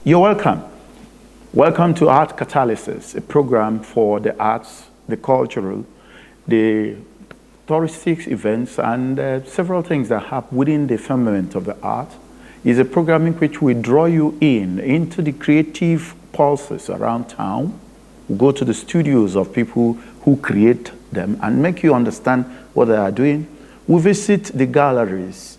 You're welcome. Welcome to Art Catalysis, a program for the arts, the cultural, the touristic events, and several things that happen within the firmament of the art. It's a program in which we draw you into the creative pulses around town. We go to the studios of people who create them and make you understand what they are doing. We visit the galleries.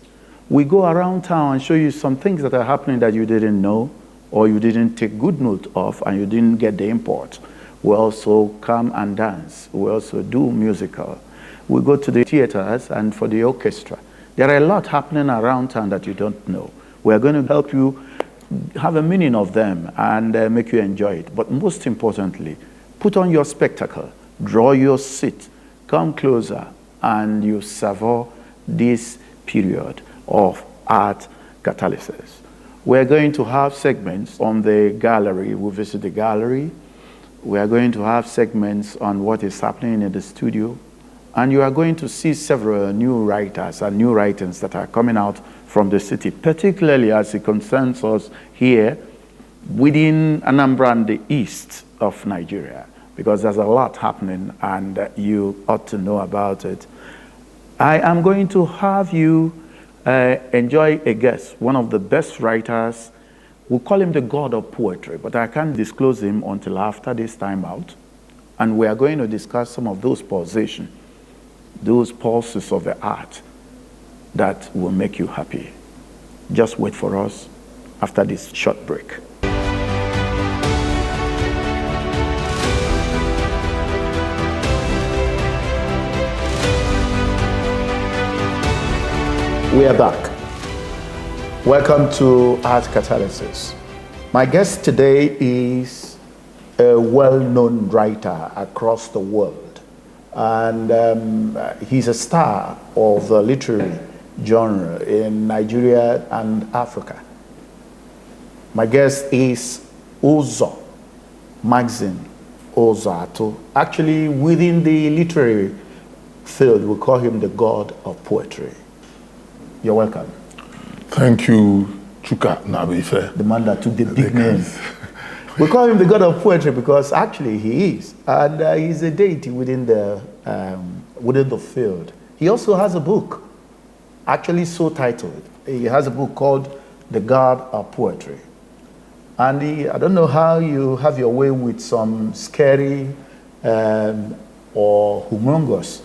We go around town and show you some things that are happening that you didn't know or you didn't take good note of and you didn't get the import. We also come and dance. We also do musical. We go to the theaters and for the orchestra. There are a lot happening around town that you don't know. We are going to help you have a meaning of them and make you enjoy it. But most importantly, put on your spectacle, draw your seat, come closer, and you savor this period of art catalysis. We're going to have segments on the gallery. We visit the gallery. We are going to have segments on what is happening in the studio. And you are going to see several new writers and new writings that are coming out from the city, particularly as it concerns us here within Anambra and the east of Nigeria, because there's a lot happening and you ought to know about it. I am going to have you enjoy a guest, one of the best writers. We'll call him the god of poetry, but I can't disclose him until after this time out. And we are going to discuss some of those pulsations, those pulses of the art that will make you happy. Just wait for us after this short break. We are back. Welcome to Art Catalysis. My guest today is a well-known writer across the world. And he's a star of the literary genre in Nigeria and Africa. My guest is Uzo Maxine Ozato. Actually, within the literary field, we call him the god of poetry. You're welcome. Thank you, Chuka Nabife. The man that took the big name. We call him the god of poetry because actually he is. And he's a deity within the field. He also has a book, actually so titled. He has a book called The God of Poetry. And I don't know how you have your way with some scary or humongous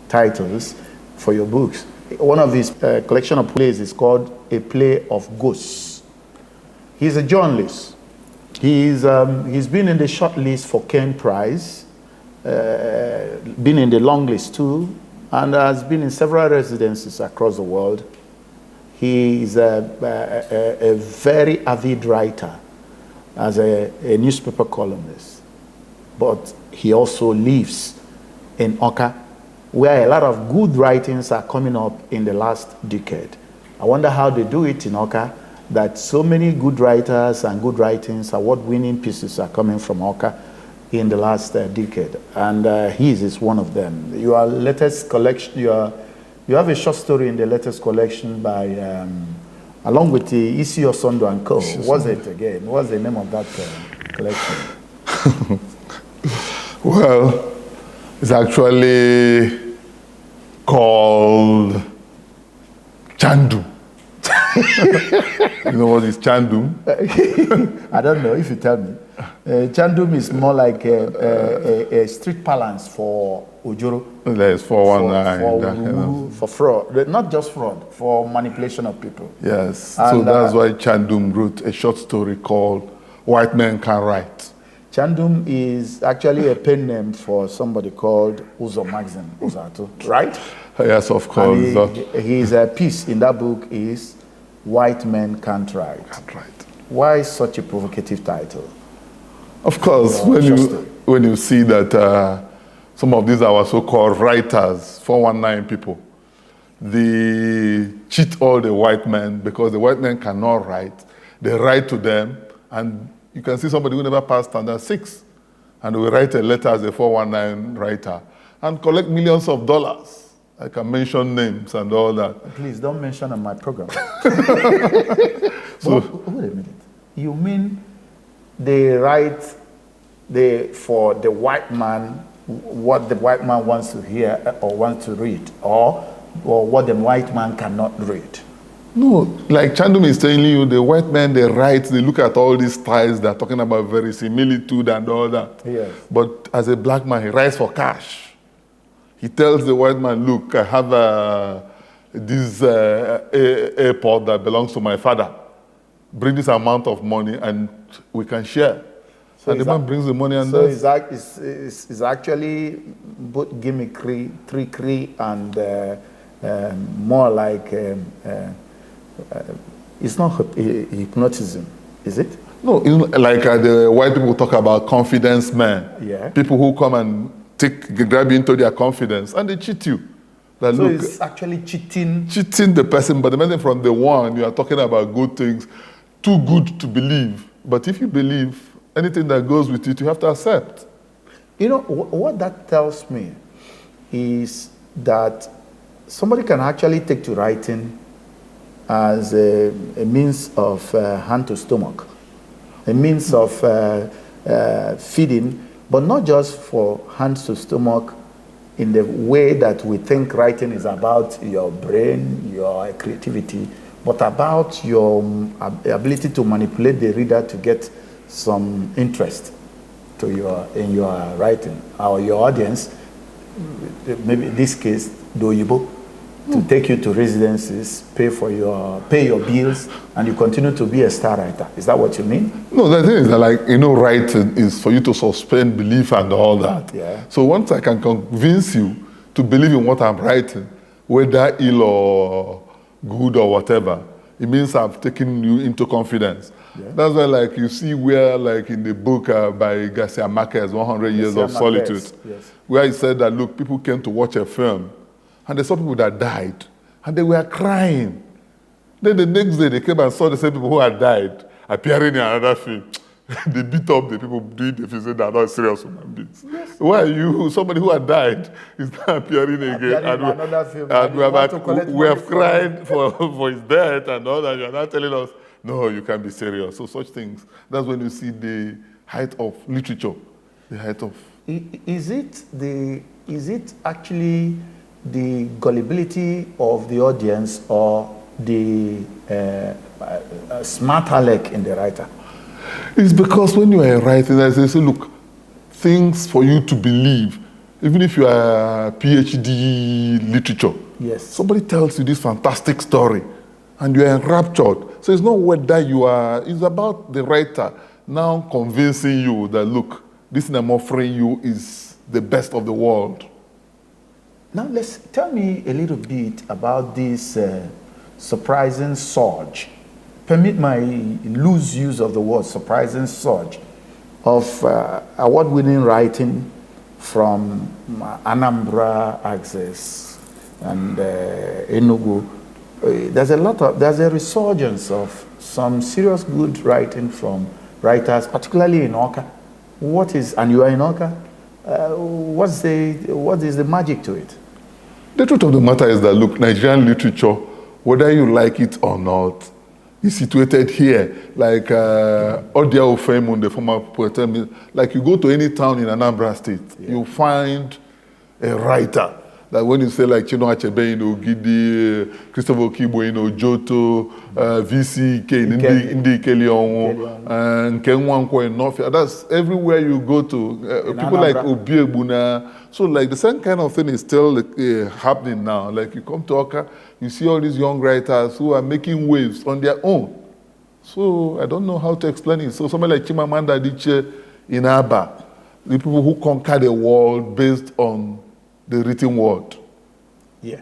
titles for your books. One of his collection of plays is called A Play of Ghosts. He's a journalist. He's been in the short list for Ken Prize, been in the long list too, and has been in several residencies across the world. He is a very avid writer as a newspaper columnist, but he also lives in Oka, where a lot of good writings are coming up in the last decade. I wonder how they do it in Oka, that so many good writers and good writings, award-winning pieces are coming from Oka in the last decade. And his is one of them. Your latest collection, you have a short story in the latest collection by, along with the Isi Osondo and Co. What's it again? What's the name of that collection? Well, it's actually called Chandu. You know what is Chandum? I don't know if you tell me. Chandum is more like a street balance for Ojoro. There's 419. For fraud. Not just fraud, for manipulation of people. Yes. And, so that's why Chandum wrote a short story called White Men Can Write. Chandum is actually a pen name for somebody called Uzo Maxine Ozato, right? Yes, of course. His piece in that book is White Men Can't Write. Can't write. Why such a provocative title? Of course, when you see that some of these our so-called writers, 419 people, they cheat all the white men because the white men cannot write. They write to them, and you can see somebody who never passed standard 6, and they will write a letter as a 419 writer and collect millions of dollars. I can mention names and all that. Please don't mention on my program. So, wait a minute. You mean they write for the white man what the white man wants to hear or wants to read, or what the white man cannot read. No, like Chandum is telling you, the white men, they write, they look at all these styles, they're talking about verisimilitude and all that. Yes. But as a black man, he writes for cash. He tells the white man, look, I have this airport that belongs to my father. Bring this amount of money and we can share. So and the man brings the money and so it's actually both gimmickry, trickery, and more like it's not hypnotism, is it? No, it's like the white people talk about confidence men. Yeah. People who come and grab you into their confidence and they cheat you. That so look, it's actually cheating. Cheating the person, but the person from the one, you are talking about good things, too good to believe. But if you believe, anything that goes with it, you have to accept. You know, what that tells me is that somebody can actually take to writing as a means of hand to stomach, a means of feeding, but not just for hands to stomach in the way that we think writing is about your brain, your creativity, but about your ability to manipulate the reader to get some interest in your writing, or your audience, maybe in this case, the Oyibo, to take you to residences, pay your bills, and you continue to be a star writer. Is that what you mean? No, the thing is that, like, writing is for you to suspend belief and all that. Yeah. So once I can convince you to believe in what I'm writing, whether ill or good or whatever, it means I've taken you into confidence. Yeah. That's why, like, you see where, like, in the book by Garcia Marquez, 100 Years of Solitude, yes, where he said that, look, people came to watch a film, and they saw people that died, and they were crying. Then the next day, they came and saw the same people who had died appearing in another film. They beat up the people doing the film, saying they're not serious human beings. Yes. Why are you, somebody who had died, is not appearing again? And we have cried for his death and all that. You're not telling us, no, you can't be serious. So such things. That's when you see the height of literature, the height of... Is it actually the gullibility of the audience or the smart aleck in the writer? It's because when you are writing, they say, look, things for you to believe, even if you are PhD literature, yes, somebody tells you this fantastic story and you are enraptured. So it's not whether you are, it's about the writer now convincing you that, look, this thing I'm offering you is the best of the world. Now tell me a little bit about this surprising surge. Permit my loose use of the word surprising surge of award-winning writing from Anambra Access and Enugu. There's a resurgence of some serious good writing from writers, particularly in Awka. And you are in Awka, what is the magic to it? The truth of the matter is that, look, Nigerian literature, whether you like it or not, is situated here. Like Odia Ofemun, the former poet, like you go to any town in Anambra State, yeah, you find a writer. Like when you say like Chinua Achebe in Ogidi, Christopher Okibo in Ojoto, VCK in Indi Kelionwo, and Kenwankwo in Norfolk. That's everywhere you go to. People like Obiebuna. So like the same kind of thing is still happening now. Like you come to Oka, you see all these young writers who are making waves on their own. So I don't know how to explain it. So somebody like Chimamanda Adichie in Aba, the people who conquer the world based on the written word. Yeah.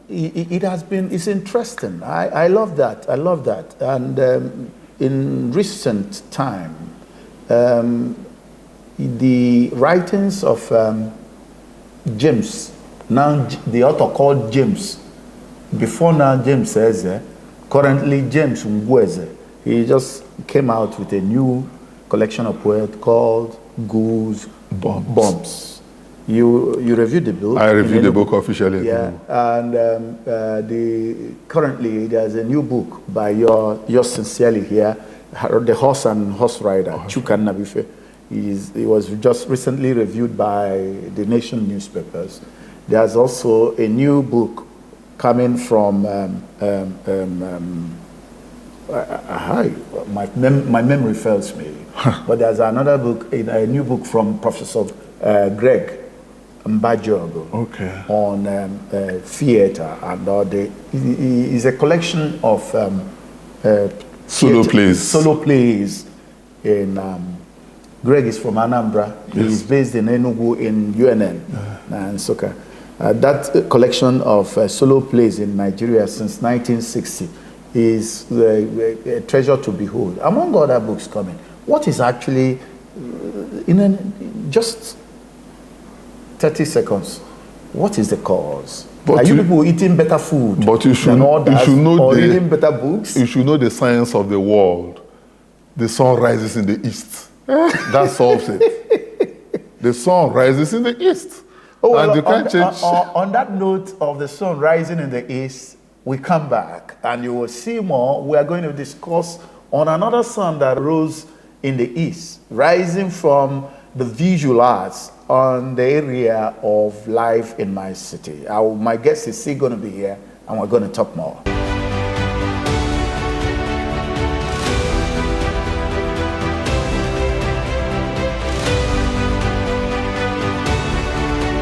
It's interesting. I love that. And in recent time, the writings of James, now the author called James, before now James says, currently James Ngweze, he just came out with a new collection of poems called Goose Bombs. You reviewed the book. I reviewed the book officially. Yeah, and currently there's a new book by yours sincerely here, The Horse and Horse Rider, Chuka Nabife. He was just recently reviewed by the Nation newspapers. There's also a new book coming from, my memory fails me, but there's another book, a new book from Professor Greg Mbajogo on theater, and is a collection of solo plays in Greg is from Anambra. Yes. He's based in Enugu in UNN and Soka. That collection of solo plays in Nigeria since 1960 is a treasure to behold. Among other books coming, what is actually, just 30 seconds, what is the cause? Are you people eating better food than others, or reading better books? You should know the science of the world. The sun rises in the east. That solves it. The sun rises in the east. Oh, well, and you can't change. On that note of the sun rising in the east, we come back and you will see more. We are going to discuss on another sun that rose in the east, rising from the visual arts on the area of life in my city. My guest is still going to be here, and we're going to talk more.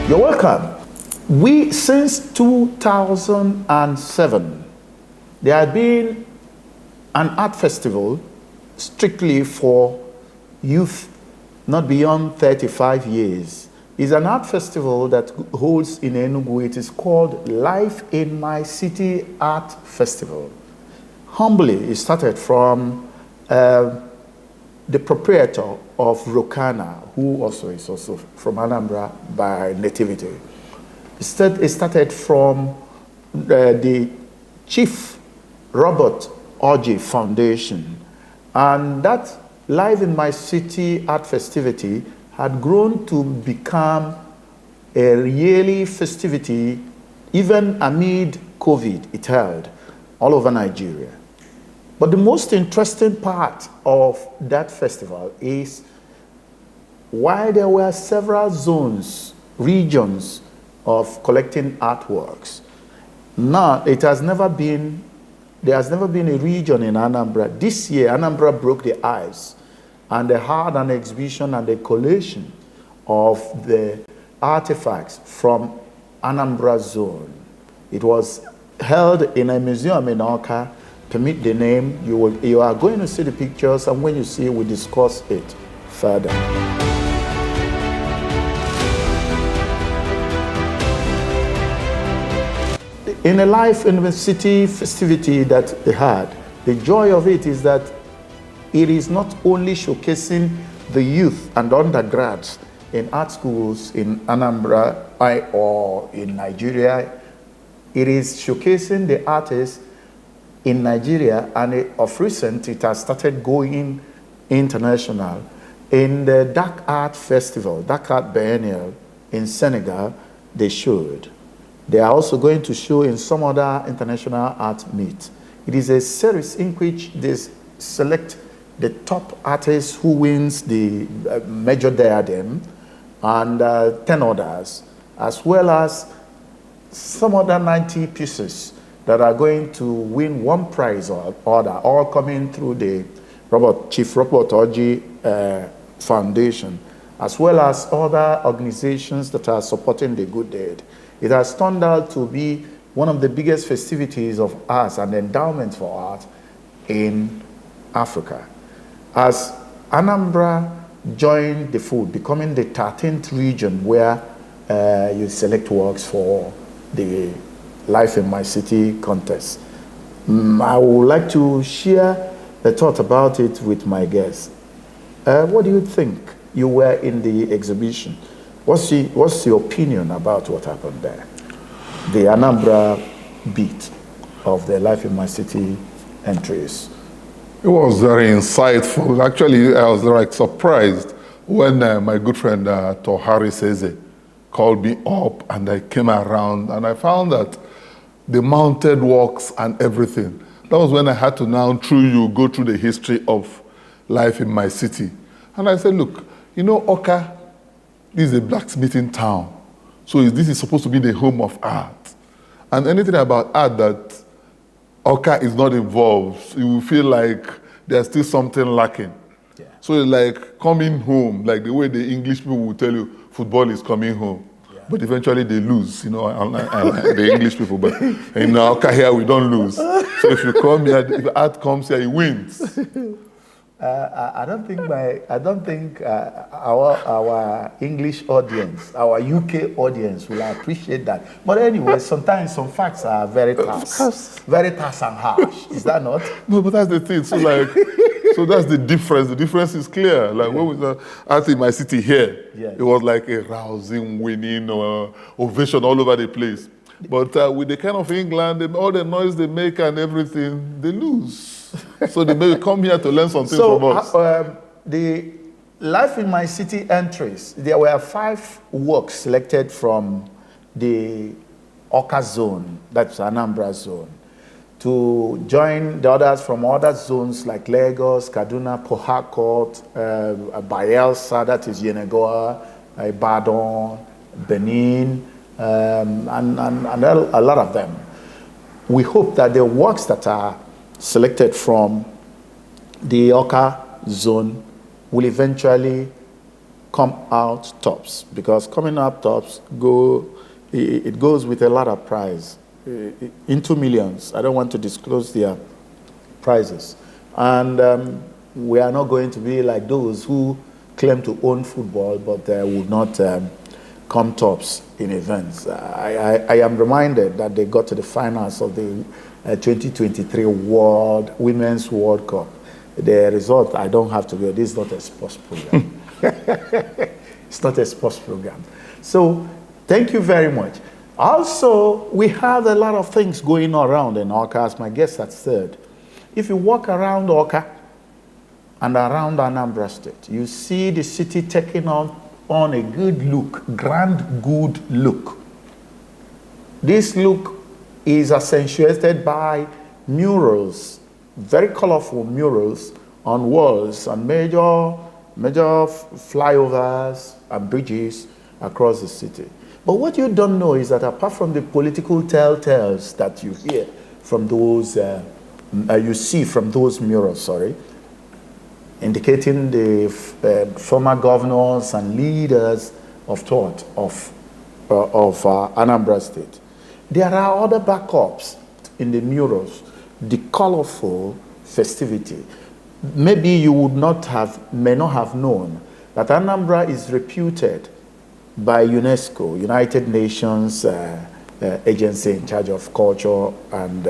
You're welcome. Since 2007, there has been an art festival strictly for youth not beyond 35 years. It's an art festival that holds in Enugu. It is called Life in My City Art Festival. Humbly, it started from the proprietor of Rokana, who also is also from Anambra by nativity. It started from the Chief Robert Orji Foundation. And that Live in My City art festivity had grown to become a yearly festivity, even amid COVID it held all over Nigeria. But the most interesting part of that festival is while there were several zones, regions of collecting artworks, now there has never been a region in Anambra. This year, Anambra broke the ice and they had an exhibition and a collation of the artifacts from Anambra zone. It was held in a museum in Awka. Permit the name, you are going to see the pictures, and when you see it, we discuss it further. In a Life in the City festivity that they had, the joy of it is that it is not only showcasing the youth and undergrads in art schools in Anambra or in Nigeria, it is showcasing the artists in Nigeria, and of recent it has started going international. In the Dark Art Festival, Dark Art Biennial in Senegal, they showed. They are also going to show in some other international art meet. It is a series in which they select the top artists who wins the major diadem and 10 others, as well as some other 90 pieces that are going to win one prize or other, all coming through the Chief Robert Orji Foundation, as well as other organizations that are supporting the good deed. It has turned out to be one of the biggest festivities of arts and endowments for art in Africa. As Anambra joined the fold, becoming the 13th region where you select works for the Life in My City contest. I would like to share a thought about it with my guests. What do you think? You were in the exhibition. What's your opinion about what happened there? The Anambra beat of the Life in My City entries. It was very insightful. Actually, I was like surprised when my good friend Tohari Seze called me up, and I came around, and I found that the mounted works and everything. That was when I had to now, through you, go through the history of life in my city. And I said, look, you know, Oka is a blacksmithing town. So this is supposed to be the home of art. And anything about art that Oka is not involved, you will feel like there's still something lacking. Yeah. So it's like coming home, like the way the English people will tell you, football is coming home. Yeah. But eventually they lose, you know, the English people. But in Oka here, we don't lose. So if you come here, if art comes here, it wins. I don't think our English audience, our UK audience will appreciate that. But anyway, sometimes some facts are very terse and harsh. Is that not? No, but that's the thing. So like, so that's the difference. The difference is clear. Like when we were art in my city here, it was like a rousing, winning ovation all over the place. But with the kind of England, all the noise they make and everything, they lose. So they may come here to learn something from us. The Life in My City entries, there were 5 works selected from the Oka zone, that's Anambra zone, to join the others from other zones like Lagos, Kaduna, Port Harcourt, Bayelsa, that is Yenagoa, Ibadan, Benin, and a lot of them. We hope that the works that are selected from the Oka zone will eventually come out tops, because coming up tops it goes with a lot of prize, into millions. I don't want to disclose their prizes, and we are not going to be like those who claim to own football but would not come tops in events. I am reminded that they got to the finals of the 2023 Women's World Cup. The result, I don't have to go. This is not a sports program. It's not a sports program. So thank you very much. Also, we have a lot of things going around in Oka, as my guest had said. If you walk around Oka and around Anambra State, you see the city taking on a good look, grand good look. This look is accentuated by murals, very colorful murals on walls and major flyovers and bridges across the city. But what you don't know is that apart from the political telltales that you hear from those, you see from those murals, indicating the former governors and leaders of thought of Anambra State, there are other backups in the murals, the colorful festivity. Maybe you may not have known that Anambra is reputed by UNESCO, United Nations agency in charge of culture and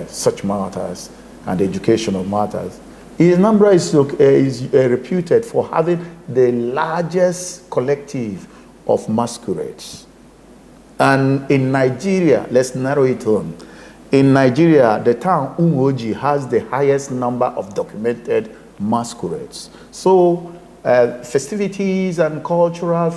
such matters and educational matters. Anambra is reputed for having the largest collective of masquerades. And in Nigeria, let's narrow it home. In Nigeria, the town Umoji has the highest number of documented masquerades. So festivities and cultural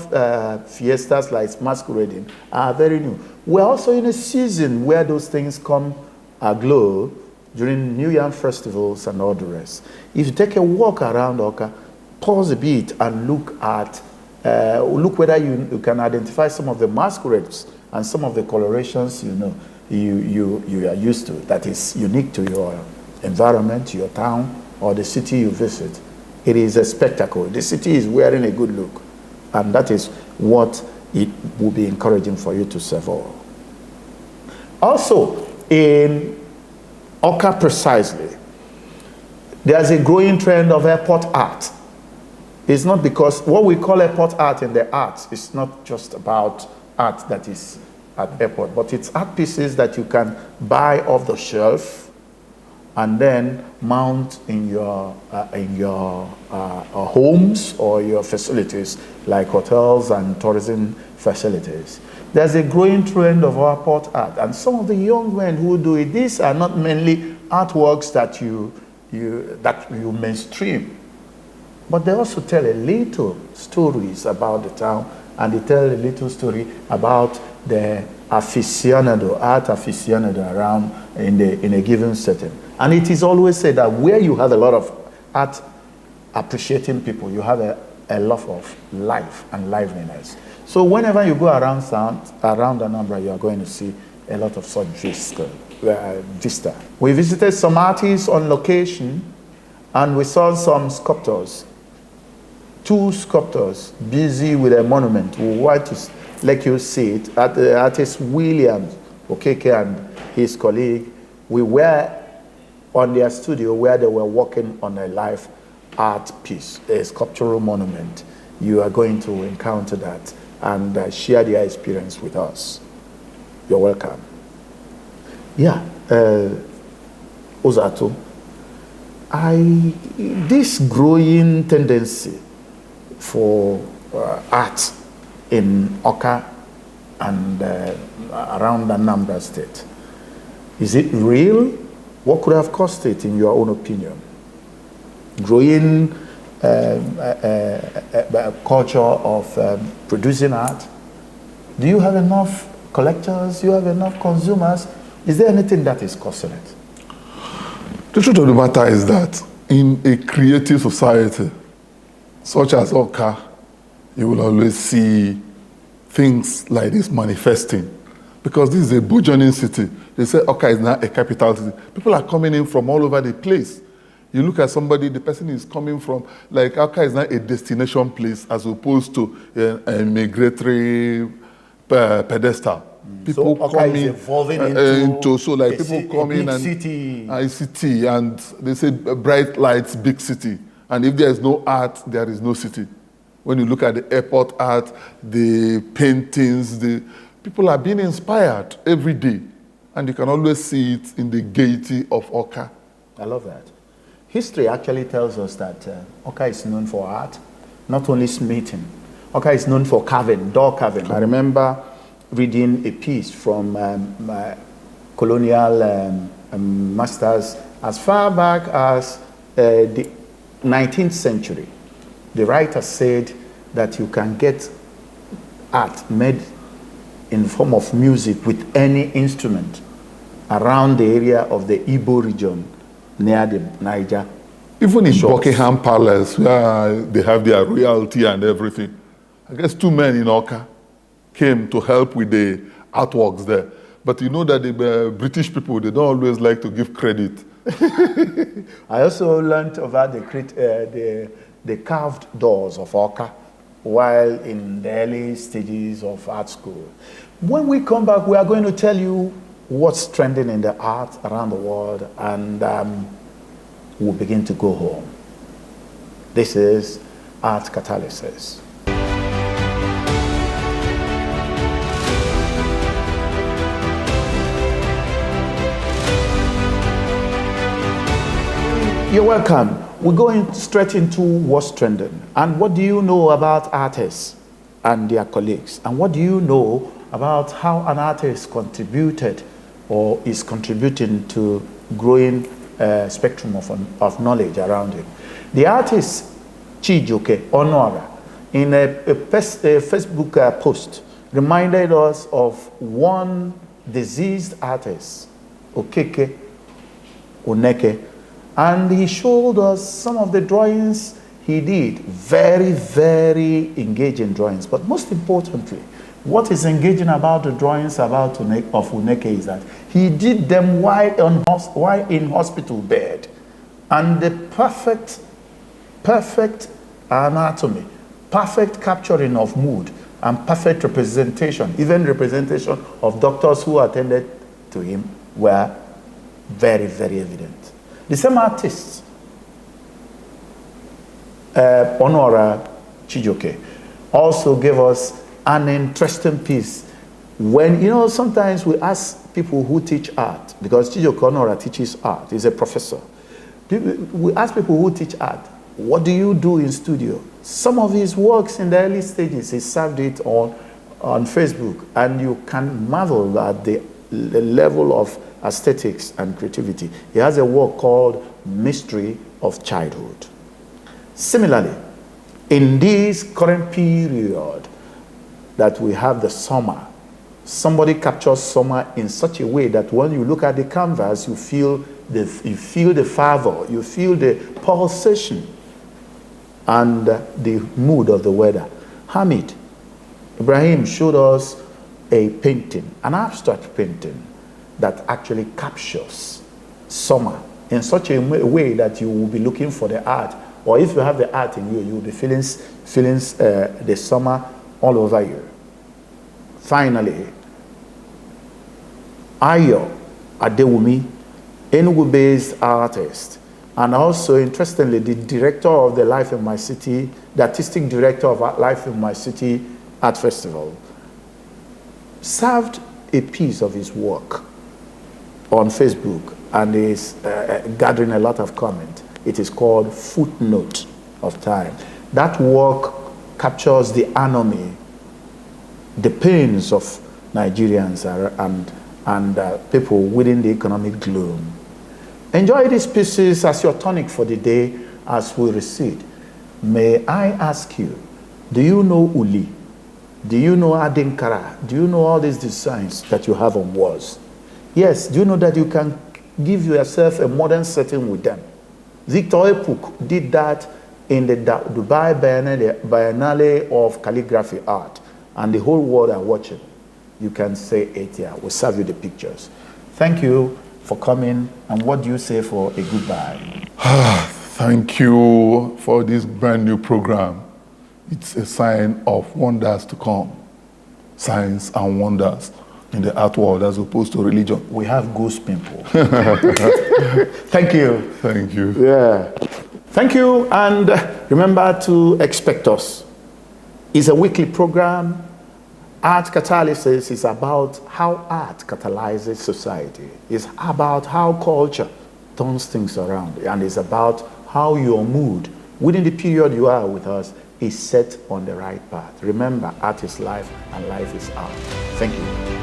fiestas like masquerading are very new. We're also in a season where those things come aglow during New Yam festivals and all the rest. If you take a walk around Oka, pause a bit and look at look whether you can identify some of the masquerades and some of the colorations you are used to, that is unique to your environment, your town, or the city you visit. It is a spectacle. The city is wearing a good look, and that is what it will be encouraging for you to savor. Also, in Oka precisely, there's a growing trend of airport art. It's not because what we call airport art in the arts is not just about art that is at airport, but it's art pieces that you can buy off the shelf and then mount in your homes or your facilities like hotels and tourism facilities. There's a growing trend of airport art, and some of the young men who do it, these are not mainly artworks that you mainstream, but they also tell a little stories about the town and they tell a little story about the art aficionado around in a given setting. And it is always said that where you have a lot of art appreciating people, you have a lot of life and liveliness. So whenever you go around Anambra, you are going to see a lot of such vista. We visited some artists on location, and we saw some sculptors. 2 sculptors busy with a monument. We want to let you see it. Artist William Okeke and his colleague, we were on their studio where they were working on a live art piece, a sculptural monument. You are going to encounter that and share their experience with us. You're welcome. Yeah, Ozato, this growing tendency for art in Awka and around Anambra State, is it real? What could have caused it, in your own opinion? Growing culture of producing art? Do you have enough collectors? Do you have enough consumers? Is there anything that is causing it? The truth of the matter is that in a creative society, such as Awka, you will always see things like this manifesting. Because this is a burgeoning city. They say Awka is now a capital city. People are coming in from all over the place. You look at somebody, the person is coming from, like Awka is now a destination place as opposed to a migratory pedestal. People so Awka is evolving into so like people come in and city, and they say bright lights, big city. And if there is no art, there is no city. When you look at the airport art, the paintings, people are being inspired every day. And you can always see it in the gaiety of Awka. I love that. History actually tells us that Awka is known for art, not only smithing. Awka is known for carving, door carving. I remember reading a piece from colonial masters as far back as the 19th century. The writer said that you can get art made in the form of music with any instrument around the area of the Igbo region near the Niger. Even in Buckingham Palace, where they have their royalty and everything, I guess 2 men in Awka came to help with the artworks there. But you know that the British people, they don't always like to give credit. I also learned about the carved doors of Awka while in the early stages of art school. When we come back, we are going to tell you what's trending in the art around the world, and we'll begin to go home. This is Art Catalysis. You're welcome. We're going straight into what's trending. And what do you know about artists and their colleagues? And what do you know about how an artist contributed or is contributing to growing spectrum of knowledge around him? The artist Chijoke Onora, in a Facebook post, reminded us of one deceased artist, Okeke Oneke, and he showed us some of the drawings he did. Very, very engaging drawings. But most importantly, what is engaging about the drawings of Oneke is that he did them while in hospital bed. And the perfect anatomy, perfect capturing of mood, and perfect representation, even representation of doctors who attended to him, were very, very evident. The same artist, Onora Chijoke, also gave us an interesting piece. When, sometimes we ask people who teach art, because Chijoke Onora teaches art, he's a professor. We ask people who teach art, what do you do in studio? Some of his works in the early stages, he served it on Facebook, and you can marvel at the level of aesthetics and creativity. He has a work called Mystery of Childhood. Similarly, in this current period, that we have the summer. Somebody captures summer in such a way that when you look at the canvas, you feel the fervor, you feel the pulsation and the mood of the weather. Hamid Ibrahim showed us a painting, an abstract painting that actually captures summer in such a way that you will be looking for the art, or if you have the art in you, you will be feeling the summer all over you. Finally, Ayo Adewumi, Enugu-based artist, and also, interestingly, the director of the Life in My City, the artistic director of Life in My City Art Festival, served a piece of his work on Facebook and is gathering a lot of comment. It is called Footnote of Time. That work captures the anomy, the pains of Nigerians and people within the economic gloom. Enjoy these pieces as your tonic for the day as we recede. May I ask you, do you know Uli? Do you know Adinkara? Do you know all these designs that you have on walls? Yes, do you know that you can give yourself a modern setting with them? Victor Epuk did that in the Dubai Biennale of Calligraphy Art, and the whole world are watching. You can say it here. We'll serve you the pictures. Thank you for coming, and what do you say for a goodbye? Thank you for this brand new program. It's a sign of wonders to come. Signs and wonders in the art world as opposed to religion. We have ghost people. Thank you. Thank you. Yeah. Thank you, and remember to expect us. It's a weekly program. Art Catalysis is about how art catalyzes society. It's about how culture turns things around, and it's about how your mood within the period you are with us is set on the right path. Remember, art is life and life is art. Thank you.